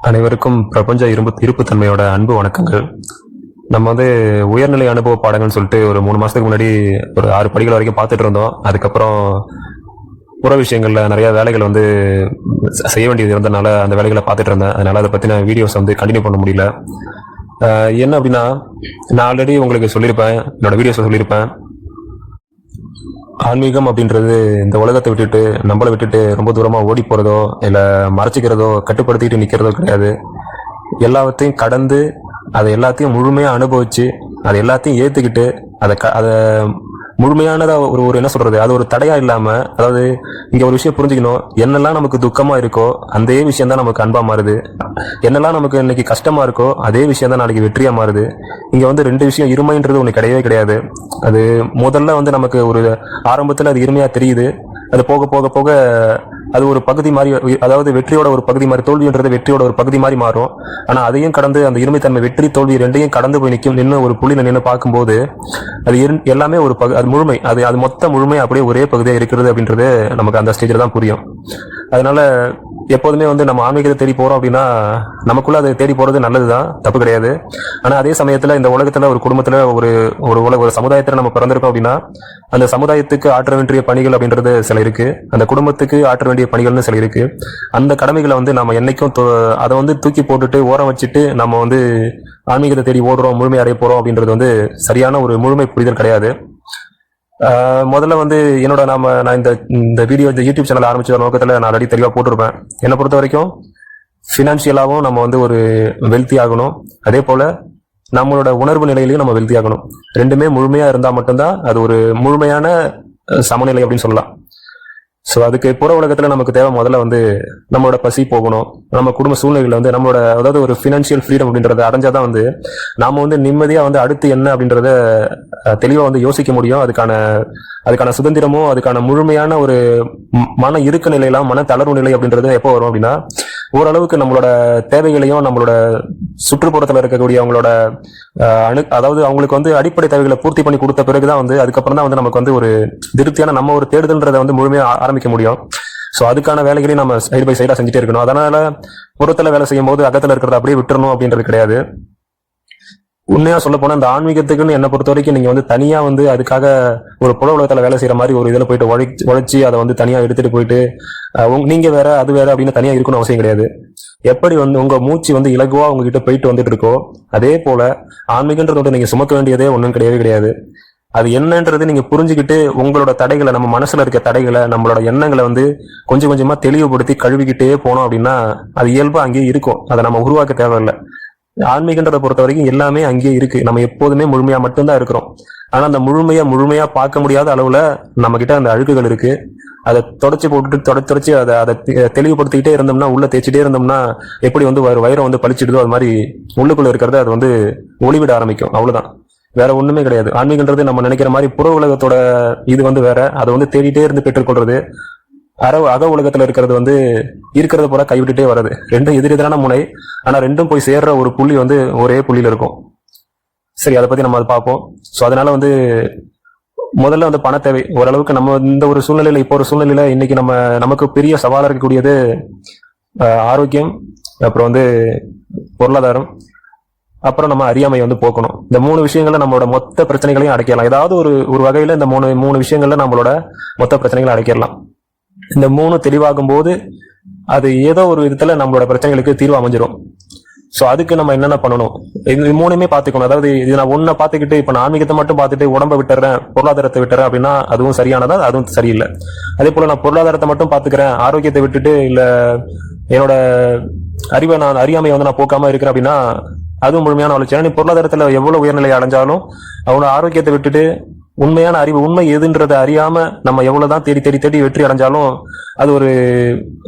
அனைவருக்கும் பிரபஞ்ச இருப்புத்தன்மையோட அன்பு வணக்கங்கள். நம்ம உயர்நிலை அனுபவ பாடங்கள்னு சொல்லிட்டு ஒரு 3 மாசத்துக்கு முன்னாடி ஒரு 6 படிகள் வரைக்கும் பார்த்துட்டு இருந்தோம். அதுக்கப்புறம் புற விஷயங்கள்ல நிறைய வேலைகள் செய்ய வேண்டியது இருந்ததுனால அந்த வேலைகளை பார்த்துட்டு இருந்தேன். அதனால அதை பத்தின வீடியோஸ் கண்டினியூ பண்ண முடியல. என்ன அப்படின்னா, நான் ஆல்ரெடி உங்களுக்கு சொல்லியிருப்பேன், என்னோட வீடியோஸ்ல சொல்லியிருப்பேன், ஆன்மீகம் அப்படின்றது இந்த உலகத்தை விட்டுட்டு நம்மளை விட்டுட்டு ரொம்ப தூரமா ஓடி போறதோ இல்ல மறைச்சிக்கிறதோ கட்டுப்படுத்திட்டு நிக்கிறதோ கிடையாது. எல்லாத்தையும் கடந்து அதை எல்லாத்தையும் முழுமையா அனுபவிச்சு அதை எல்லாத்தையும் ஏத்துக்கிட்டு அதை முழுமையானதா ஒரு என்ன சொல்றது, அது ஒரு தடையா இல்லாம, அதாவது இங்க ஒரு விஷயம் புரிஞ்சுக்கணும், என்னெல்லாம் நமக்கு துக்கமா இருக்கோ அதே விஷயம் தான் நமக்கு அன்பா மாறுது. என்னெல்லாம் நமக்கு இன்னைக்கு கஷ்டமா இருக்கோ அதே விஷயம் தான் நாளைக்கு வெற்றியா மாறுது. இங்க 2 விஷயம், இருமைன்றது ஒண்ணு கிடையவே கிடையாது. அது முதல்ல நமக்கு ஒரு ஆரம்பத்துல அது இருமையா தெரியுது. அது போக போக போக அது ஒரு பகுதி மாதிரி, அதாவது வெற்றியோட ஒரு பகுதி மாதிரி, தோல்வின்றது வெற்றியோட ஒரு பகுதி மாதிரி மாறும். ஆனா அதையும் கடந்து அந்த இருமைத்தன்மை, வெற்றி தோல்வி ரெண்டையும் கடந்து போய் நின்று ஒரு புள்ளியில நின்று பார்க்கும்போது அது எல்லாமே ஒரு அது முழுமை, அது மொத்த முழுமை அப்படியே ஒரே பகுதியா இருக்கிறது அப்படின்றது நமக்கு அந்த ஸ்டேஜ்ல தான் புரியும். அதனால எப்போதுமே நம்ம ஆன்மீகத்தை தேடி போறோம் அப்படின்னா நமக்குள்ள அதை தேடி போறது நல்லதுதான், தப்பு கிடையாது. ஆனா அதே சமயத்துல இந்த உலகத்துல ஒரு குடும்பத்துல ஒரு சமுதாயத்துல நம்ம பிறந்திருக்கோம் அப்படின்னா அந்த சமுதாயத்துக்கு ஆற்ற வேண்டிய பணிகள் அப்படின்றது சில இருக்கு, அந்த குடும்பத்துக்கு ஆற்ற வேண்டிய பணிகள்னு சில இருக்கு. அந்த கடமைகளை நம்ம என்னைக்கும் அதை தூக்கி போட்டுட்டு ஓரம் வச்சுட்டு நம்ம ஆன்மீகத்தை தேடி ஓடுறோம், முழுமை அடைய போறோம் அப்படின்றது சரியான ஒரு முழுமை புரிதல் கிடையாது. முதல்ல என்னோட நான் இந்த வீடியோ, இந்த யூடியூப் சேனல் ஆரம்பிச்ச நோக்கத்துல நான் ஆல்ரெடி தெளிவா போட்டிருப்பேன். என்னை பொறுத்த வரைக்கும் பினான்சியலாவும் நம்ம ஒரு வெல்த்தி ஆகணும், அதே போல நம்மளோட உணர்வு நிலையிலையும் நம்ம வெல்த்தி ஆகணும். ரெண்டுமே முழுமையா இருந்தா மட்டும்தான் அது ஒரு முழுமையான சமநிலை அப்படின்னு சொல்லலாம். ஸோ அதுக்கு புற உலகத்துல நமக்கு தேவை முதல்ல நம்மளோட பசி போகணும், நம்ம குடும்ப சூழ்நிலைகள் நம்மளோட, அதாவது ஒரு ஃபினான்ஷியல் ஃப்ரீடம் அப்படின்றத அடைஞ்சாதான் நாம நிம்மதியா அடுத்து என்ன அப்படின்றத தெளிவா யோசிக்க முடியும். அதுக்கான சுதந்திரமும் அதுக்கான முழுமையான ஒரு மன இருக்க நிலையெல்லாம், மன தளர்வு நிலை அப்படின்றது எப்போ வரும் அப்படின்னா, ஓரளவுக்கு நம்மளோட தேவைகளையும் நம்மளோட சுற்றுப்புறத்துல இருக்கக்கூடிய அவங்களோட அதாவது அவங்களுக்கு அடிப்படை தேவைகளை பூர்த்தி பண்ணி கொடுத்த பிறகுதான் அதுக்கப்புறம் தான் நமக்கு ஒரு திருப்தியான நம்ம ஒரு தேடுதல்ன்றதை முழுமையா ஆரம்பிக்க முடியும். சோ அதுக்கான வேலைகளையும் நம்ம சைடு பை சைடா செஞ்சுட்டே இருக்கணும். அதனால புறத்துல வேலை செய்யும் போது அகத்துல இருக்கிறத அப்படியே விட்டுறணும் அப்படின்றது கிடையாது. உண்மையா சொல்ல போனா இந்த ஆன்மீகத்துக்குன்னு என்னை பொறுத்த வரைக்கும் நீங்க தனியா அதுக்காக ஒரு புல உலகத்துல வேலை செய்யற மாதிரி ஒரு இதுல போயிட்டு உழைச்சி அதை தனியா எடுத்துட்டு போயிட்டு நீங்க வேற அது வேற அப்படின்னு தனியா இருக்கணும் அவசியம் கிடையாது. எப்படி உங்க மூச்சு இலகுவா உங்ககிட்ட போயிட்டு வந்துட்டு இருக்கோ அதே போல ஆன்மீகன்றது நீங்க சுமக்க வேண்டியதே ஒண்ணும் கிடையவே கிடையாது. அது என்னன்றது நீங்க புரிஞ்சுக்கிட்டு உங்களோட தடைகளை, நம்ம மனசுல இருக்க தடைகளை, நம்மளோட எண்ணங்களை கொஞ்சம் கொஞ்சமா தெளிவுபடுத்தி கழுவிக்கிட்டே போனோம் அப்படின்னா அது இயல்பா அங்கேயே இருக்கும். அதை நம்ம உருவாக்க தேவையில்லை. ஆன்மீகன்றதை பொறுத்த வரைக்கும் எல்லாமே அங்கேயே இருக்கு. நம்ம எப்போதுமே முழுமையா மட்டும்தான் இருக்கிறோம். ஆனா அந்த முழுமையா பார்க்க முடியாத அளவுல நம்ம கிட்ட அந்த அழுக்குகள் இருக்கு. அதை தொடச்சி போட்டுட்டு தொடச்சி அதை தெளிவுபடுத்திக்கிட்டே இருந்தோம்னா, உள்ள தேய்ச்சிட்டே இருந்தோம்னா எப்படி வைரம் பழிச்சிடுதோ அது மாதிரி உள்ளுக்குள்ள இருக்கிறத அது ஒளிவிட ஆரம்பிக்கும். அவ்வளவுதான், வேற ஒண்ணுமே கிடையாது. ஆன்மீகன்றது நம்ம நினைக்கிற மாதிரி புற உலகத்தோட இது வேற. அதை தேடிட்டே இருந்து பெற்றுக்கொள்றது. அக உலகத்துல இருக்கிறது இருக்கிறத போல கைவிட்டுட்டே வர்றது. ரெண்டும் எதிரெதிரான முனை, ஆனா ரெண்டும் போய் சேர்ற ஒரு புள்ளி ஒரே புள்ளியில இருக்கும். சரி, அதை பத்தி நம்ம பார்ப்போம். சோ அதனால முதல்ல பண தேவை. ஓரளவுக்கு நம்ம இந்த ஒரு சூழ்நிலையில, இப்போ ஒரு சூழ்நிலையில இன்னைக்கு நமக்கு பெரிய சவாலா இருக்கக்கூடியது ஆரோக்கியம், அப்புறம் பொருளாதாரம், அப்புறம் நம்ம அறியாமை போக்கணும். இந்த 3 விஷயங்கள்ல நம்மளோட மொத்த பிரச்சனைகளையும் அடைக்கலாம். ஏதாவது ஒரு வகையில இந்த மூணு விஷயங்கள்ல நம்மளோட மொத்த பிரச்சனைகளை அடைக்கலாம். இந்த 3 தெளிவாகும் போது அது ஏதோ ஒரு விதத்துல நம்மளோட பிரச்சனைகளுக்கு தீர்வு அமைஞ்சிரும். சோ அதுக்கு நம்ம என்னென்ன பண்ணணும், இது 3மே பாத்துக்கணும். அதாவது இது நான் ஒன்ன பாத்துக்கிட்டு இப்ப நான் ஆன்மீகத்தை மட்டும் பார்த்துட்டு உடம்ப விட்டுறேன், பொருளாதாரத்தை விட்டுறேன் அப்படின்னா அதுவும் சரியானதா, அதுவும் சரியில்லை. அதே போல நான் பொருளாதாரத்தை மட்டும் பாத்துக்கிறேன், ஆரோக்கியத்தை விட்டுட்டு இல்ல என்னோட அறியாமையை நான் போக்காம இருக்கிறேன் அப்படின்னா அதுவும் முழுமையான வளர்ச்சி. ஏன்னா நீ பொருளாதாரத்துல எவ்வளவு உயர்நிலை அடைஞ்சாலும் அவனோட ஆரோக்கியத்தை விட்டுட்டு உண்மையான அறிவு, உண்மை எதுன்றதை அறியாம நம்ம எவ்வளவுதான் தேடி தேடி தேடி வெற்றி அடைஞ்சாலும் அது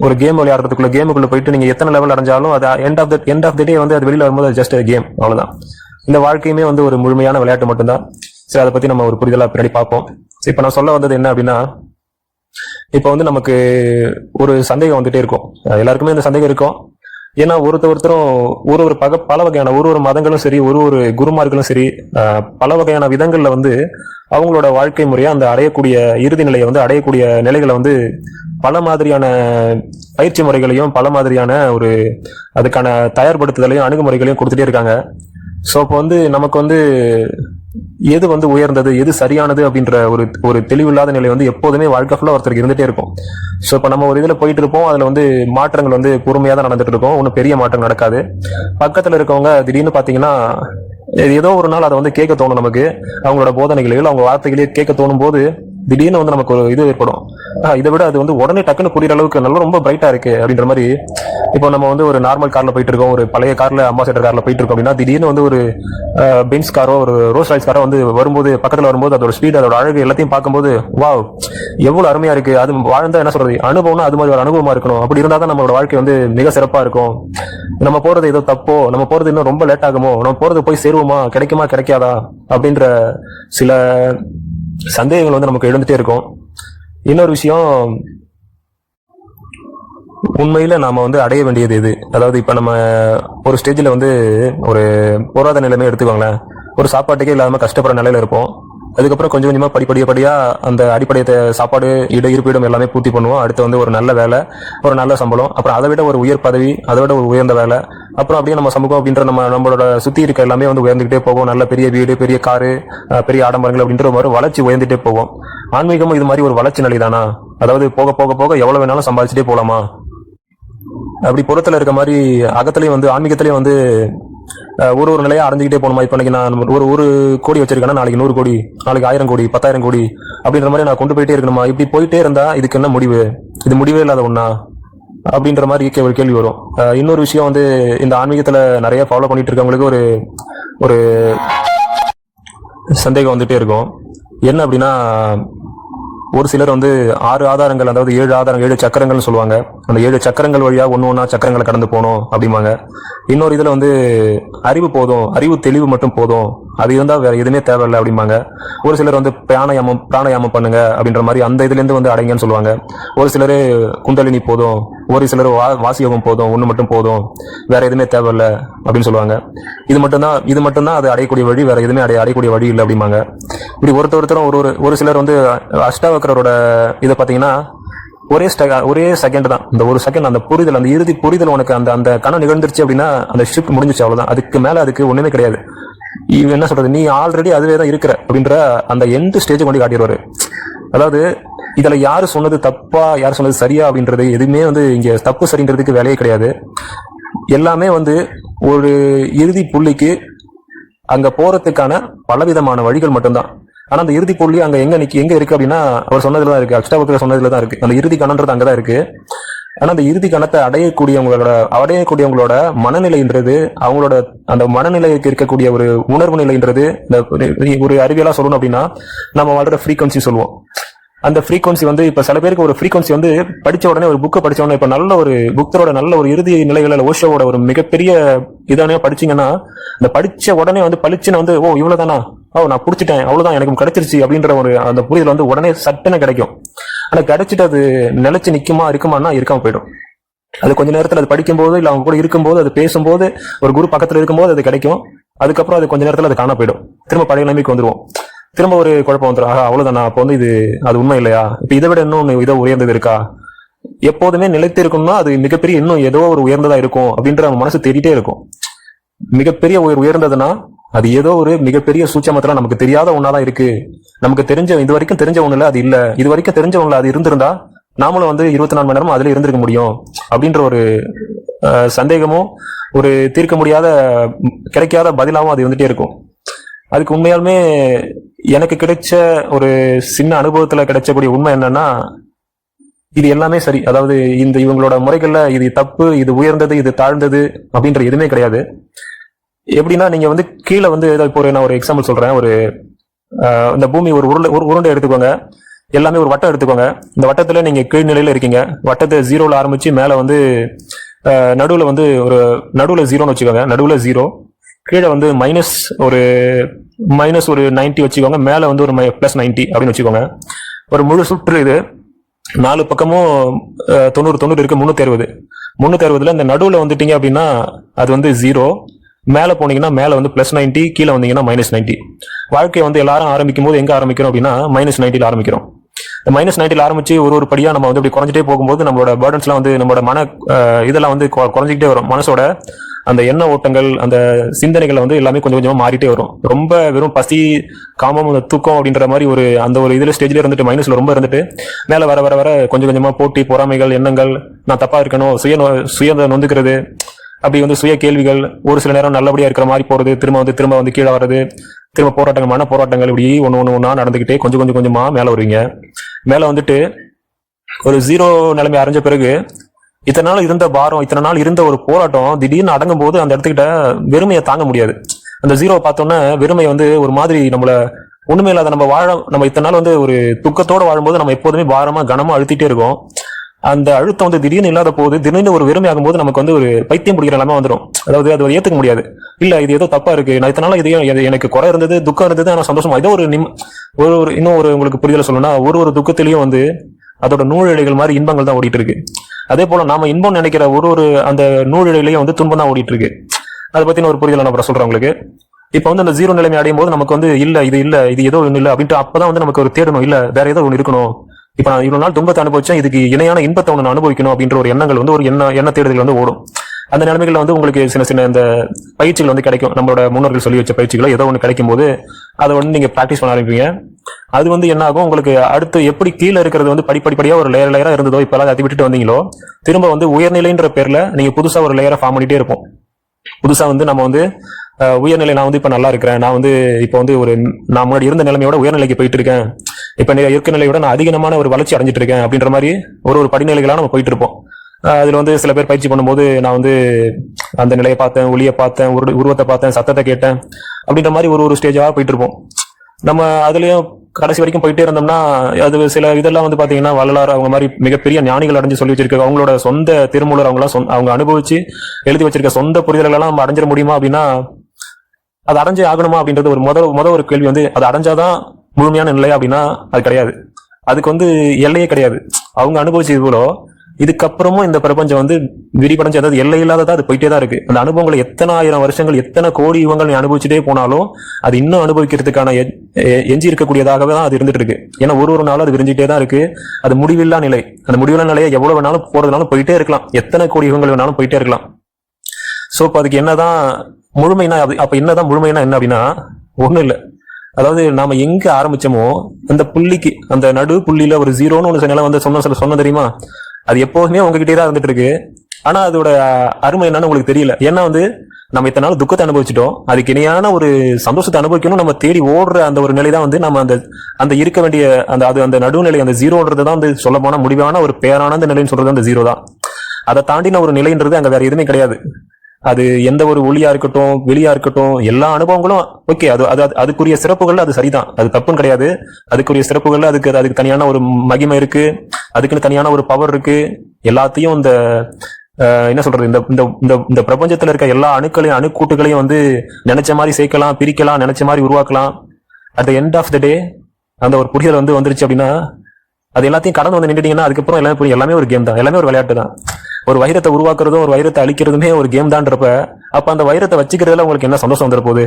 ஒரு கேம் விளையாடுறதுக்குள்ள, கேமுக்குள்ள போயிட்டு நீங்க எத்தனை லெவல் அடைஞ்சாலும் அது எண்ட் ஆஃப் த டே அது வெளியில வரும்போது ஜஸ்ட் கேம், அவ்வளவுதான். இந்த வாழ்க்கையுமே ஒரு முழுமையான விளையாட்டு மட்டும்தான். சரி, அதை பத்தி நம்ம ஒரு புரிதலா பின்னாடி பார்ப்போம். இப்ப நான் சொல்ல வந்தது என்ன அப்படின்னா, இப்ப நமக்கு ஒரு சந்தேகம் வந்துட்டே இருக்கும். எல்லாருக்குமே இந்த சந்தேகம் இருக்கும். ஏன்னா ஒருத்தரும் ஒரு பல வகையான ஒரு மதங்களும் சரி, ஒரு குருமார்களும் சரி, பல வகையான விதங்கள்ல அவங்களோட வாழ்க்கை முறையா அந்த அடையக்கூடிய இறுதி நிலையை அடையக்கூடிய நிலைகளை பல மாதிரியான பயிற்சி முறைகளையும் பல மாதிரியான ஒரு அதுக்கான தயார்படுத்துதலையும் அணுகுமுறைகளையும் கொடுத்துட்டே இருக்காங்க. ஸோ இப்போ வந்து நமக்கு வந்து எது வந்து உயர்ந்தது எது சரியானது அப்படின்ற ஒரு ஒரு தெளிவில்லாத நிலை வந்து எப்போதுமே வாழ்க்கை ஃபுல்லாக ஒருத்தருக்கு இருந்துட்டே இருக்கும். ஸோ இப்போ நம்ம ஒரு இதில் போயிட்டு இருப்போம், அதில் வந்து மாற்றங்கள் வந்து பொறுமையாக தான் நடந்துட்டு இருக்கும், ஒன்றும் பெரிய மாற்றம் நடக்காது. பக்கத்தில் இருக்கவங்க திடீர்னு பார்த்தீங்கன்னா ஏதோ ஒரு நாள் அதை வந்து கேட்க தோணும் நமக்கு, அவங்களோட போதனைகளையோ அவங்க வார்த்தைகளையோ கேட்க தோணும் போது திடீர்னு வந்து நமக்கு ஒரு இது ஏற்படும். இதை விட அது வந்து உடனே டக்குன்னு புரியுற அளவுக்கு நல்லா ரொம்ப பிரைட்டா இருக்கு அப்படின்ற மாதிரி. இப்போ நம்ம வந்து ஒரு நார்மல் கார்ல போயிட்டு இருக்கோம், ஒரு பழைய கார்ல அம்பாசிடர் கார்ல போயிட்டு இருக்கோம் அப்படின்னா திடீர்னு வந்து ஒரு பென்ஸ் காரோ ஒரு ரோல்ஸ் ராய்ஸ் காரோ வந்து வரும்போது பக்கத்துல வரும்போது அதோட ஸ்பீட் அதோட அழகு எல்லாத்தையும் பார்க்கும்போது வாவ் எவ்வளவு அருமையா இருக்கு. அது வாழ்ந்தா என்ன சொல்றது, அனுபவம்னா அது மாதிரி ஒரு அனுபவமா இருக்கணும். அப்படி இருந்தா தான் நம்மளோட வாழ்க்கை வந்து மிக சிறப்பா இருக்கும். நம்ம போறது ஏதோ தப்போ, நம்ம போறது இன்னும் ரொம்ப லேட் ஆகுமோ, நம்ம போறது போய் சேருவோமா, கிடைக்குமா கிடைக்காதா அப்படின்ற சில சந்தேகங்கள் வந்து நமக்கு எழுந்துட்டே இருக்கும். இன்னொரு விஷயம், உண்மையில நாம வந்து அடைய வேண்டியது எது? அதாவது இப்ப நம்ம ஒரு ஸ்டேஜ்ல வந்து ஒரு பொருளாதார நிலைமை எடுத்துக்கோங்களேன், ஒரு சாப்பாட்டுக்கே இல்லாம கஷ்டப்படுற நிலையில இருப்போம். அதுக்கப்புறம் கொஞ்சம் கொஞ்சமா படிப்படியா அந்த அடிப்படை சாப்பாடு இருப்பிடம் எல்லாமே பூர்த்தி பண்ணுவோம். அடுத்து வந்து ஒரு நல்ல வேலை, ஒரு நல்ல சம்பளம், அப்புறம் அதை விட ஒரு உயர் பதவி, அதை விட ஒரு உயர்ந்த வேலை, அப்புறம் அப்படியே நம்ம சமூகம் அப்படின்ற நம்மளோட சுத்தி இருக்க எல்லாமே வந்து உயர்ந்துகிட்டே போவோம். நல்ல பெரிய வீடு, பெரிய காரு, பெரிய ஆடம்பரங்கள் அப்படின்ற மாதிரி வளர்ச்சி உயர்ந்துட்டே போவோம். ஆன்மீகமும் இது மாதிரி ஒரு வளர்ச்சி நிலை தானா? அதாவது போக போக போக எவ்வளவு வேணாலும் சம்பாதிச்சுட்டே போலாமா? அப்படி புறத்துல இருக்க மாதிரி அகத்திலையும் வந்து ஆன்மீகத்திலையும் வந்து ஒரு ஒரு நிலையா அடைஞ்சுக்கிட்டே போகணுமா? இப்ப நான் ஒரு கோடி வச்சிருக்கேன்னா நாளைக்கு 100 கோடி, நாளைக்கு 1000 கோடி, 10,000 கோடி அப்படின்ற மாதிரி நான் கொண்டு போயிட்டே இருக்கணுமா? இப்படி போயிட்டே இருந்தா இதுக்கு என்ன முடிவு? இது முடிவே இல்லாத ஒண்ணா அப்படின்ற மாதிரி ஒரு கேள்வி வரும். இன்னொரு விஷயம் வந்து இந்த ஆன்மீகத்துல நிறைய ஃபாலோ பண்ணிட்டு இருக்கவங்களுக்கு ஒரு ஒரு சந்தேகம் வந்துட்டே இருக்கும். என்ன அப்படின்னா, ஒரு சிலர் வந்து 6 ஆதாரங்கள், அதாவது 7 சக்கரங்கள்னு சொல்லுவாங்க. அந்த 7 சக்கரங்கள் வழியா ஒன்னா சக்கரங்களை கடந்து போகணும் அப்படிம்பாங்க. இன்னொரு இதுல வந்து அறிவு போதும், அறிவு தெளிவு மட்டும் போதும், அது இருந்தா வேற எதுவுமே தேவையில்லை அப்படிம்பாங்க. ஒரு சிலர் வந்து பிராணாயாமம் பண்ணுங்க அப்படின்ற மாதிரி அந்த இதுல இருந்து வந்து அடைங்கன்னு சொல்லுவாங்க. ஒரு சிலர் குண்டலினி போதும், ஒரு சிலர் வாசியோகம் போதும், ஒண்ணு மட்டும் போதும், வேற எதுவுமே தேவையில்லை அப்படின்னு சொல்லுவாங்க. இது மட்டும்தான் அது அடையக்கூடிய வழி, வேற எதுவுமே அடையக்கூடிய வழி இல்லை அப்படிம்பாங்க. இப்படி ஒருத்தரும் ஒரு சிலர் வந்து அஷ்டாவக்கரோட இதை பாத்தீங்கன்னா ஒரே செகண்ட் தான், இந்த ஒரு செகண்ட் அந்த புரிதல், அந்த இறுதி புரிதல் உனக்கு அந்த அந்த கணம் நிகழ்ந்துருச்சு அப்படின்னா அந்த ஷிஃப்ட் முடிஞ்சிச்சு, அவ்வளவுதான். அதுக்கு மேல அதுக்கு ஒண்ணுமே கிடையாது. இவன் என்ன சொல்றது, நீ ஆல்ரெடி அதுவே தான் இருக்கிற அப்படின்ற அந்த எண்ட் ஸ்டேஜ் கொண்டு காட்டிடுவாரு. அதாவது இதுல யாரு சொன்னது தப்பா, யாரு சொன்னது சரியா அப்படின்றது எதுவுமே வந்து இங்க தப்பு சரின்றதுக்கு வேலையே கிடையாது. எல்லாமே வந்து ஒரு இறுதி புள்ளிக்கு அங்க போறதுக்கான பலவிதமான வழிகள் மட்டும்தான். ஆனா அந்த இறுதி புள்ளி அங்க எங்க இருக்கு அப்படின்னா அவர் சொன்னதுலதான் இருக்கு, அஷ்டாவக்கர் சொன்னதுலதான் இருக்கு. அந்த இறுதி கணன்றது அங்கதான் இருக்கு. ஆனா அந்த இறுதி கணத்தை அடையக்கூடியவங்களோட மனநிலைன்றது, அவங்களோட அந்த மனநிலைக்கு இருக்கக்கூடிய ஒரு உணர்வு நிலைன்றது, ஒரு அறிவியலா சொல்லணும் அப்படின்னா நம்ம வாழ்ற ஃப்ரீக்வன்சி சொல்லுவோம். அந்த ஃப்ரீக்வன்சி வந்து இப்ப சில பேருக்கு ஒரு ஃப்ரீக்வன்சி வந்து படிச்ச உடனே, ஒரு புக்கை படிச்ச உடனே, இப்ப நல்ல ஒரு புக்தரோட நல்ல ஒரு இறுதி நிலைகள் ஓஷோவோட ஒரு மிகப்பெரிய இதானே படிச்சீங்கன்னா அந்த படிச்ச உடனே வந்து பளிச்சுன்னு வந்து ஓ இவ்வளவுதானா, நான் புடிச்சிட்டேன், அவ்வளவுதான், எனக்கு கிடைச்சிருச்சு அப்படின்ற ஒரு அந்த புரிதல் வந்து உடனே சட்டுன்னு கிடைக்கும். ஆனா கிடைச்சிட்டு அது நிலைச்சு இருக்குமான்னா இருக்காம போயிடும். அது கொஞ்ச நேரத்துல அது படிக்கும்போது இல்ல அவங்க கூட இருக்கும்போது, அது பேசும்போது, ஒரு குரு பக்கத்துல இருக்கும்போது அது கிடைக்கும். அதுக்கப்புறம் அது கொஞ்ச நேரத்துல அது காண போயிடும். திரும்ப பழைய நிலைமைக்கு வந்துருவோம். திரும்ப ஒரு குழப்பம் வந்துடும். அவ்வளவுதானா, அப்போ வந்து அது உண்மை இல்லையா, இப்ப இதை விட இன்னும் இதோ உயர்ந்தது இருக்கா? எப்போதுமே நிலைத்து இருக்கணும்னா அது மிகப்பெரிய இன்னும் ஏதோ ஒரு உயர்ந்ததா இருக்கும் அப்படின்ற நம்ம மனசு தேடிட்டே இருக்கும். மிகப்பெரிய உயர்ந்ததுன்னா அது ஏதோ ஒரு மிகப்பெரிய சூட்சமத்துல நமக்கு தெரியாத ஒன்னாதான் இருக்கு. நமக்கு இது வரைக்கும் தெரிஞ்ச ஒண்ணு இல்ல, அது இல்ல. இது வரைக்கும் தெரிஞ்ச ஒண்ணுல அது இருந்திருந்தா நாமளும் வந்து 24 மணி நேரமும் அதுல இருந்திருக்க முடியும் அப்படின்ற ஒரு சந்தேகமும் ஒரு தீர்க்க முடியாத கிடைக்காத பதிலாவும் அது வந்துட்டே இருக்கும். அதுக்கு உண்மையாலுமே எனக்கு கிடைச்ச ஒரு சின்ன அனுபவத்துல கிடைச்சக்கூடிய உண்மை என்னன்னா, இது எல்லாமே சரி. அதாவது இவங்களோட முறைகள்ல இது தப்பு, இது உயர்ந்தது, இது தாழ்ந்தது அப்படின்ற எதுவுமே கிடையாது. எப்படின்னா, நீங்க வந்து கீழே வந்து இப்போ நான் ஒரு எக்ஸாம்பிள் சொல்றேன். இந்த பூமி ஒரு உருண்டை எடுத்துக்கோங்க, எல்லாமே ஒரு வட்டம் எடுத்துக்கோங்க. இந்த வட்டத்துல நீங்க கீழ்நிலையில இருக்கீங்க. வட்டத்தை 0ல ஆரம்பிச்சு மேல வந்து நடுவுல வந்து நடுவுல 0ன்னு வச்சுக்கோங்க, நடுவுல 0, கீழே வந்து மைனஸ் ஒரு 90 வச்சுக்கோங்க, மேல வந்து ஒரு +90 அப்படின்னு வச்சுக்கோங்க. ஒரு முழு சுற்று இது. 4 பக்கமும் 90 இருக்கு, 360. இந்த நடுவுல வந்துட்டீங்க அப்படின்னா அது வந்து 0. மேல போனீங்கன்னா மேல வந்து +90, கீழே வந்தீங்கன்னா -90. வாழ்க்கையை வந்து எல்லாரும் ஆரம்பிக்கும் போது எங்க ஆரம்பிக்கிறோம் அப்படின்னா -90ல ஆரம்பிக்கிறோம். -90 ஆரம்பிச்சு ஒரு படியா நம்ம வந்து இப்படி குறைஞ்சிட்டே போகும்போது நம்மளோட பேர்டன்ஸ்லாம் வந்து நம்மளோட மன இதெல்லாம் வந்து குறைஞ்சிக்கிட்டே வரும். மனசோட அந்த எண்ண ஓட்டங்கள், அந்த சிந்தனைகள் வந்து எல்லாமே கொஞ்சம் கொஞ்சமா மாறிட்டே வரும். ரொம்ப வெறும் பசி, காமம், தூக்கம் அப்படின்ற மாதிரி அந்த ஒரு இதுல ஸ்டேஜ்ல இருந்துட்டு மைனஸ்ல ரொம்ப இருந்துட்டு மேல வர வர வர கொஞ்சம் கொஞ்சமா போட்டி, பொறாமைகள், எண்ணங்கள், நான் தப்பா இருக்கணும், சுய நொந்துக்கிறது, அப்படி வந்து சுய கேள்விகள், ஒரு சில நேரம் நல்லபடியா இருக்கிற மாதிரி போறது, திரும்ப வந்து கீழே வர்றது, திரும்ப போராட்டங்கள், மன போராட்டங்கள், இப்படி ஒண்ணு நடந்துகிட்டே கொஞ்சம் கொஞ்சமா மேல வருவீங்க. மேல வந்துட்டு ஒரு 0 நிலைமை அடைஞ்ச பிறகு இத்தனை நாள் இருந்த பாரம், இத்தனை நாள் இருந்த ஒரு போராட்டம் திடீர்னு அடங்கும் போது அந்த இடத்துக்கிட்ட வெறுமையை தாங்க முடியாது. அந்த 0 பார்த்தோன்னா வெறுமை வந்து ஒரு மாதிரி நம்மள ஒண்ணுமே இல்லாத நம்ம இத்தனை நாள் வந்து ஒரு துக்கத்தோட வாழும்போது நம்ம எப்போதுமே பாரமா கனமா அழுத்திட்டே இருக்கோம். அந்த அழுத்தம் வந்து திடீர்னு இல்லாத போது, திடீர்னு ஒரு வெறுமை ஆகும் போது நமக்கு வந்து ஒரு பைத்தியம் பிடிக்கிற எல்லாமே வந்துடும். அதாவது அது ஏத்துக்க முடியாது. இல்ல இது ஏதோ தப்பா இருக்கு, நான் இத்தனால இது எனக்கு குறை இருந்தது, துக்கம் இருந்தது, ஆனா சந்தோஷமா ஏதோ இன்னும் ஒரு உங்களுக்கு புரிதல சொல்லணும்னா, ஒரு துக்கத்திலையும் வந்து அதோட நூலிழைகள் மாதிரி இன்பங்கள் தான் ஓடிட்டு இருக்கு. அதே போல நாம இன்பம் நினைக்கிற அந்த நூலிழையிலையும் வந்து துன்பம் தான் ஓடிட்டு இருக்கு. அதை பத்தின ஒரு புரிதலை நான் சொல்றேன் உங்களுக்கு. இப்ப வந்து அந்த 0 நிலைமை அடையும் போது நமக்கு வந்து இது ஏதோ ஒண்ணு இல்ல அப்படின்ட்டு அப்பதான் வந்து நமக்கு ஒரு தேடணும், இல்ல வேற ஏதோ ஒண்ணு இருக்கணும். இப்ப நான் இவ்வளவு நாள் துன்பத்தை அனுபவிச்சேன், இதுக்கு இணையான இன்பத்தை ஒண்ணு அனுபவிக்கணும் அப்படின்ற ஒரு எண்ணங்கள் வந்து ஒரு எண்ண தேடுதல் வந்து ஓடும். அந்த நிலைமைகள்ல வந்து உங்களுக்கு சின்ன இந்த பயிற்சிகள் வந்து கிடைக்கும். நம்மளோட முன்னோர்கள் சொல்லி வச்ச பயிற்சிகளோ ஏதோ ஒண்ணு கிடைக்கும் போது அதை வந்து நீங்க பிராக்டிஸ் பண்ண ஆரம்பிப்பீங்க. அது வந்து என்ன ஆகும், உங்களுக்கு அடுத்து எப்படி கீழே இருக்கிறது வந்து படிப்படியா ஒரு லேயரா இருந்ததோ, இப்ப அதை விட்டுட்டு வந்தீங்களோ, திரும்ப வந்து உயர்நிலைன்ற பேர்ல நீங்க புதுசா ஒரு லேயரை ஃபார்ம் பண்ணிட்டே இருப்போம். புதுசா வந்து நம்ம வந்து உயர்நிலை, நான் வந்து இப்ப நல்லா இருக்கிறேன், நான் வந்து இப்ப வந்து நான் முன்னாடி இருந்த நிலைமையோட உயர்நிலைக்கு போயிட்டு இருக்கேன், இப்ப இருக்க நிலையோட நான் அதிகமான ஒரு வளர்ச்சி அடைஞ்சிட்டு இருக்கேன் அப்படின்ற மாதிரி ஒரு படிநிலைகளா நம்ம போயிட்டு இருப்போம். அதுல வந்து சில பேர் பயிற்சி பண்ணும்போது நான் வந்து அந்த நிலையை பார்த்தேன், ஒளியை பார்த்தேன், உருவத்தை பார்த்தேன், சத்தத்தை கேட்டேன் அப்படின்ற மாதிரி ஒரு ஸ்டேஜா போயிட்டு இருப்போம். நம்ம அதுலயும் கடைசி வரைக்கும் போயிட்டே இருந்தோம்னா அது சில இதெல்லாம் வந்து பாத்தீங்கன்னா வள்ளலார் அவங்க மாதிரி மிகப்பெரிய ஞானிகள் அடைஞ்சு சொல்லி வச்சிருக்க அவங்களோட சொந்த திருமூலர் அவங்க அனுபவிச்சு எழுதி வச்சிருக்க சொந்த புரிதல்கள் எல்லாம் நம்ம அடைஞ்சிட முடியுமா அப்படின்னா, அது அடைஞ்சே ஆகணுமா அப்படின்றது ஒரு கேள்வி. வந்து அது அடைஞ்சாதான் முழுமையான நிலை அப்படின்னா அது கிடையாது. அதுக்கு வந்து எல்லையே கிடையாது. அவங்க அனுபவிச்சது போல இதுக்கப்புறமும் இந்த பிரபஞ்சம் வந்து விரிவடைஞ்சு, அதாவது எல்லை இல்லாததா அது போயிட்டே தான் இருக்கு. அந்த அனுபவங்களை எத்தனை ஆயிரம் வருஷங்கள், எத்தனை கோடி யுகங்கள் நீ அனுபவிச்சுட்டே போனாலும் அது இன்னும் அனுபவிக்கிறதுக்கான எஞ்சி இருக்கக்கூடியதாகவே தான் அது இருந்துட்டு இருக்கு. ஏன்னா ஒரு நாளும் அது விரிஞ்சிட்டே தான் இருக்கு. அது முடிவில்லா நிலை. அந்த முடிவில்லா நிலையை எவ்வளவு வேணாலும் போறதுனாலும் போயிட்டே இருக்கலாம், எத்தனை கோடி யுகங்கள் வேணாலும் போயிட்டே இருக்கலாம். சோ இப்ப அதுக்கு என்னதான் முழுமைனா, அப்ப என்னதான் முழுமைனா என்ன அப்படின்னா ஒண்ணும் இல்லை. அதாவது நாம எங்க ஆரம்பிச்சோமோ அந்த புள்ளிக்கு, அந்த நடு புள்ளியில ஒரு 0ன்னு ஒண்ணு நிலை வந்து சொன்ன தெரியுமா, அது எப்போதுமே உங்ககிட்டே தான் இருந்துட்டு இருக்கு. ஆனா அதோட அருமை என்னன்னு உங்களுக்கு தெரியல. ஏன்னா வந்து நம்ம இத்தனை நாள் துக்கத்தை அனுபவிச்சுட்டோம், அதுக்கு இணையான ஒரு சந்தோஷத்தை அனுபவிக்கணும் நம்ம தேடி ஓடுற அந்த ஒரு நிலை தான் வந்து நம்ம அந்த இருக்க வேண்டிய அந்த நடுநிலை, அந்த 0ன்றது தான் வந்து சொல்ல போனா முடிவான ஒரு பேரானந்த நிலைன்னு சொல்றது அந்த 0 தான். அதை தாண்டின ஒரு நிலைன்றது அங்க வேற எதுவுமே கிடையாது. அது எந்த ஒரு ஒளியா இருக்கட்டும், வெளியா இருக்கட்டும், எல்லா அனுபவங்களும் ஓகே. அதுக்குரிய சிறப்புகள் அது சரிதான், அது தப்புன்னு கிடையாது. அதுக்குரிய சிறப்புகள் அதுக்கு தனியான ஒரு மகிமை இருக்கு, அதுக்குன்னு தனியான ஒரு பவர் இருக்கு. எல்லாத்தையும் இந்த என்ன சொல்றது, இந்த பிரபஞ்சத்துல இருக்க எல்லா அணுக்களையும் அணுக்கூட்டுகளையும் வந்து நினைச்ச மாதிரி சேர்க்கலாம், பிரிக்கலாம், நினைச்ச மாதிரி உருவாக்கலாம். At the end of the day அந்த ஒரு புரிதல் வந்து வந்துருச்சு அப்படின்னா, அது எல்லாத்தையும் கடந்து வந்து நின்றுட்டீங்கன்னா அதுக்கப்புறம் எல்லாமே ஒரு கேம் தான், எல்லாமே ஒரு விளையாட்டு தான். ஒரு வைரத்தை உருவாக்குறதும் ஒரு வைரத்தை அழிக்கிறதுமே ஒரு கேம் தான்றப்ப, அப்ப அந்த வைரத்தை வச்சுக்கிறதுல உங்களுக்கு என்ன சந்தோஷம் வந்துட போகுது?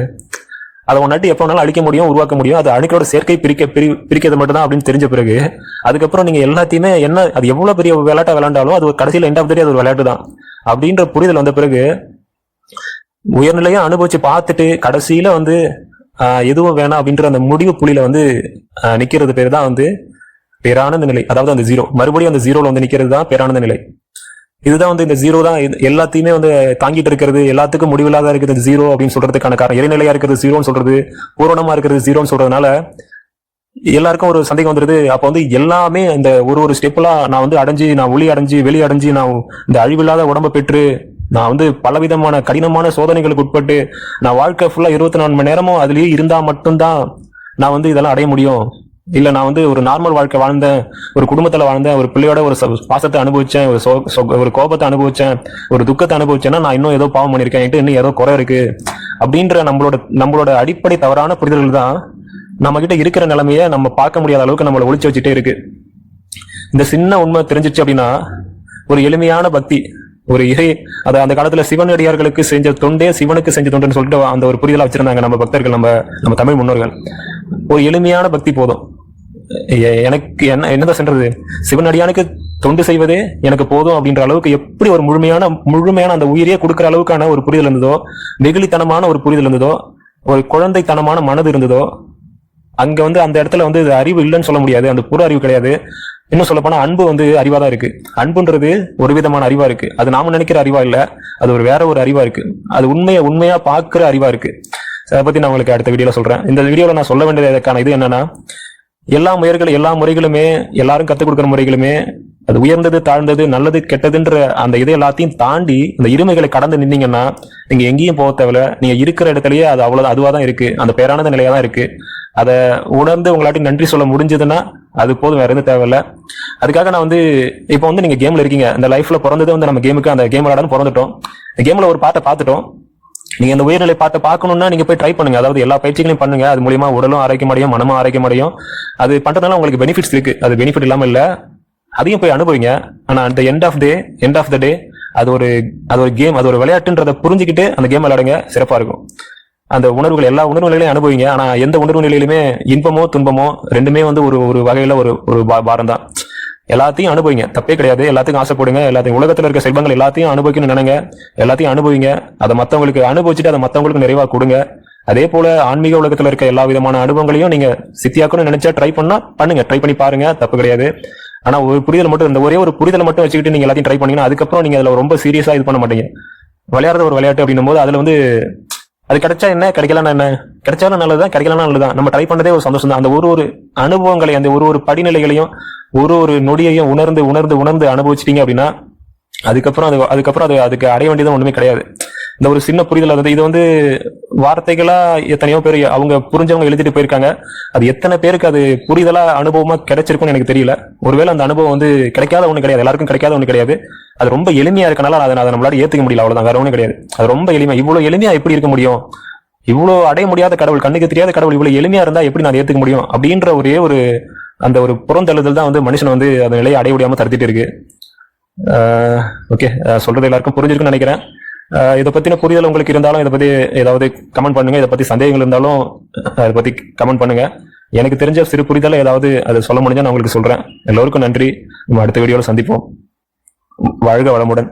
அதை ஒன்னாட்டி எப்ப வேணாலும் அழிக்க முடியும், உருவாக்க முடியும். அது அணுக்களோட சேர்க்கை பிரிக்கிறது மட்டும் தான் அப்படின்னு தெரிஞ்ச பிறகு அதுக்கப்புறம் நீங்க எல்லாத்தையுமே அது எவ்வளவு பெரிய விளையாட்டா விளையாண்டாலும் அது ஒரு கடைசியில் எண்ட் ஆஃப் த டே அது ஒரு விளையாட்டு தான் அப்படின்ற புரிதல் வந்த பிறகு உயர்நிலையா அனுபவிச்சு பார்த்துட்டு கடைசியில வந்து எதுவும் வேணாம் அப்படின்ற அந்த முடிவு புள்ளியில வந்து நிக்கிறது பேர் தான் வந்து பேரானந்த நிலை. அதாவது அந்த 0 மறுபடியும் அந்த 0ல வந்து நிக்கிறது தான் பேரானந்த நிலை. இதுதான் வந்து இந்த 0 தான் எல்லாத்தையுமே வந்து தாங்கிட்டு இருக்கிறது, எல்லாத்துக்கும் முடிவில்லாத இருக்கிறது 0 அப்படின்னு சொல்றதுக்கான காரணம். இறைநிலையா இருக்கிறது 0ன்னு சொல்றது, பூரணமா இருக்கிறது 0ன்னு சொல்றதுனால எல்லாருக்கும் ஒரு சந்தேகம் வந்துருது. அப்ப வந்து எல்லாமே இந்த ஒரு ஸ்டெப்லாம் நான் வந்து அடைஞ்சு, நான் ஒளி அடைஞ்சு, வெளி அடைஞ்சு, நான் இந்த அழிவில்லாத உடம்பை பெற்று, நான் வந்து பலவிதமான கடினமான சோதனைகளுக்கு உட்பட்டு நான் வாழ்க்கை ஃபுல்லா 24 மணி நேரமும் அதுலயே இருந்தா மட்டும்தான் நான் வந்து இதெல்லாம் அடைய முடியும். இல்ல நான் வந்து ஒரு நார்மல் வாழ்க்கை வாழ்ந்தேன், ஒரு குடும்பத்துல வாழ்ந்தேன், ஒரு பிள்ளையோட ஒரு பாசத்தை அனுபவிச்சேன், ஒரு கோபத்தை அனுபவிச்சேன், ஒரு துக்கத்தை அனுபவிச்சேன்னா நான் இன்னும் ஏதோ பாவம் பண்ணிருக்கேன், இன்னும் ஏதோ குறை இருக்கு அப்படின்ற நம்மளோட அடிப்படை தவறான புரிதல்கள் தான் நம்ம கிட்ட இருக்கிற நிலைமையை நம்ம பார்க்க முடியாத அளவுக்கு நம்மளை ஒளிச்சு வச்சுட்டே இருக்கு. இந்த சின்ன உண்மை தெரிஞ்சிச்சு அப்படின்னா ஒரு எளிமையான பக்தி, ஒரு இறை, அந்த காலத்துல சிவனடியார்களுக்கு செஞ்ச தொண்டே சிவனுக்கு செஞ்ச தொண்டுன்னு சொல்லிட்டு அந்த ஒரு புரிதலா வச்சிருந்தாங்க நம்ம பக்தர்கள், நம்ம தமிழ் முன்னோர்கள். ஒரு எளிமையான பக்தி போதும். எனக்கு என்னதான் சொல்றது, சிவனடியானுக்கு தொண்டு செய்வதே எனக்கு போதும் அப்படின்ற அளவுக்கு எப்படி ஒரு முழுமையான அந்த உயிரியே கொடுக்குற அளவுக்கான ஒரு புரிதல் இருந்ததோ, வெகுளித்தனமான ஒரு புரிதல் இருந்ததோ, ஒரு குழந்தைத்தனமான மனது இருந்ததோ, அங்க அந்த இடத்துல அறிவு இல்லைன்னு சொல்ல முடியாது, அந்த புற அறிவு கிடையாது. இன்னும் சொல்ல போனா அன்பு அறிவா தான் இருக்கு. அன்புன்றது ஒரு விதமான அறிவா இருக்கு. அது நாம நினைக்கிற அறிவா இல்ல, அது வேற ஒரு அறிவா இருக்கு. அது உண்மையா பாக்குற அறிவா இருக்கு. அதை பத்தி நான் உங்களுக்கு அடுத்த வீடியோல சொல்றேன். இந்த வீடியோல நான் சொல்ல வேண்டியதுக்கான இது என்னன்னா, எல்லா முறைகளுமே எல்லாரும் கத்துக் கொடுக்குற முறைகளுமே அது உயர்ந்தது தாழ்ந்தது நல்லது கெட்டதுன்ற அந்த இதை எல்லாத்தையும் தாண்டி அந்த இருமைகளை கடந்து நின்னீங்கன்னா நீங்க எங்கேயும் போக தேவையில்ல. நீங்க இருக்கிற இடத்துலயே அது அவ்வளவு அதுவா தான் இருக்கு, அந்த பேரானத நிலையா தான் இருக்கு. அதை உணர்ந்து உங்களாட்டி நன்றி சொல்ல முடிஞ்சதுன்னா அது போதும், வேற எதுவும் தேவையில்ல. அதுக்காக நான் இப்போ நீங்க கேம்ல இருக்கீங்க. இந்த லைஃப்ல பிறந்தது நம்ம கேமுக்கு, அந்த கேம் விளையாடன்னு பிறந்துட்டோம். இந்த கேம்ல ஒரு பாட்டை பார்த்துட்டோம். நீங்க இந்த உயர்நிலை பாட்டை பார்க்கணும்னா நீங்க போய் ட்ரை பண்ணுங்க. அதாவது எல்லா பயிற்சிகளையும் பண்ணுங்க. அது மூலியமா உடலும் ஆரோக்கியம் அடையும், மனமும் ஆரோக்கியம் அடையும். அது பண்றதுனால உங்களுக்கு பெனிஃபிட்ஸ் இருக்கு, அது பெனிஃபிட் இல்லாம இல்ல. அதையும் போய் அனுபவிங்க. ஆனா அந்த எண்ட் ஆஃப் த டே அது ஒரு கேம், அது ஒரு விளையாட்டுன்றதை புரிஞ்சுக்கிட்டு அந்த கேம் விளையாடுங்க, சிறப்பா இருக்கும். அந்த உணர்வுகள் எல்லா உணர்வு நிலையிலையும் அனுபவிங்க. ஆனா எந்த உணர்வு நிலையிலுமே இன்பமோ துன்பமோ ரெண்டுமே ஒரு வகையில ஒரு பாரம் தான். எல்லாத்தையும் அனுபவிங்க, தப்பே கிடையாது. எல்லாத்துக்கும் ஆசைப்படுங்க, எல்லாத்தையும் உலகத்துல இருக்க செல்வங்கள் எல்லாத்தையும் அனுபவிக்கணும்னு நினைங்க, எல்லாத்தையும் அனுபவிங்க. அதை மத்தவங்களுக்கு அனுபவிச்சுட்டு அதை மத்தவங்களுக்கு நிறைவா கொடுங்க. அதே போல ஆன்மீக உலகத்துல இருக்க எல்லா விதமான அனுபவங்களையும் நீங்க சித்தியாக்கணும்னு நினைச்சா ட்ரை பண்ணுங்க, ட்ரை பண்ணி பாருங்க, தப்பு கிடையாது. ஆனா ஒரு புரிதல் மட்டும், இந்த ஒரே ஒரு புரிதலை மட்டும் வச்சுக்கிட்டு நீங்க எல்லாத்தையும் ட்ரை பண்ணீங்கன்னா அதுக்கப்புறம் நீங்க அதுல ரொம்ப சீரியஸா இது பண்ண மாட்டீங்க. விளையாடுற ஒரு விளையாட்டு அப்படின்னும் போது அதுல அது கிடைச்சா என்ன, கிடைக்கலாம் என்ன, கிடைச்சாலும் நல்லதுதான், கிடைக்கலாம் நல்லதுதான். நம்ம ட்ரை பண்ணதே ஒரு சந்தோஷம் தான். அந்த ஒரு அனுபவங்களை, அந்த ஒரு படிநிலைகளையும் ஒரு நொடியையும் உணர்ந்து உணர்ந்து உணர்ந்து அனுபவிச்சிட்டீங்க அப்படின்னா அதுக்கப்புறம் அதுக்கு அடைய வேண்டியது ஒண்ணுமே கிடையாது. இந்த ஒரு சின்ன புரிதல் இது வார்த்தைகளா எத்தனையோ பேர் அவங்க புரிஞ்சவங்க எழுதிட்டு போயிருக்காங்க. அது எத்தனை பேருக்கு அது புரிதலா அனுபவமா கிடைச்சிருக்கும்னு எனக்கு தெரியல. ஒருவேளை அந்த அனுபவம் கிடைக்காத ஒண்ணு கிடையாது, எல்லாருக்கும் கிடைக்காத ஒண்ணு கிடையாது. அது ரொம்ப எளிமையா இருக்கனால அதை நம்மளால ஏத்துக்க முடியல, அவ்வளவுதான், வேற ஒண்ணும் கிடையாது. அது ரொம்ப எளிமையா, இவ்வளவு எளிமையா எப்படி இருக்க முடியும், இவ்வளவு அடைய முடியாத கடவுள், கண்ணுக்கு தெரியாத கடவுள் இவ்வளவு எளிமையா இருந்தா எப்படி நான் ஏத்துக்க முடியும் அப்படின்ற ஒரு அந்த ஒரு புறந்தள்ளுதல் தான் மனுஷன் அந்த நிலையை அடைய முடியாம தடுத்துட்டு இருக்கு. ஓகே, சொல்றது எல்லாருக்கும் புரிஞ்சிருக்குன்னு நினைக்கிறேன். இதை பத்தின புரிதல் உங்களுக்கு இருந்தாலும் இதை பத்தி ஏதாவது கமெண்ட் பண்ணுங்க. இதை பத்தி சந்தேகங்கள் இருந்தாலும் அதை பத்தி கமெண்ட் பண்ணுங்க. எனக்கு தெரிஞ்ச சிறு புரிதலை ஏதாவது அதை சொல்ல முடிஞ்சா நான் உங்களுக்கு சொல்றேன். எல்லோருக்கும் நன்றி. நம்ம அடுத்த வீடியோல சந்திப்போம். வாழ்க வளமுடன்.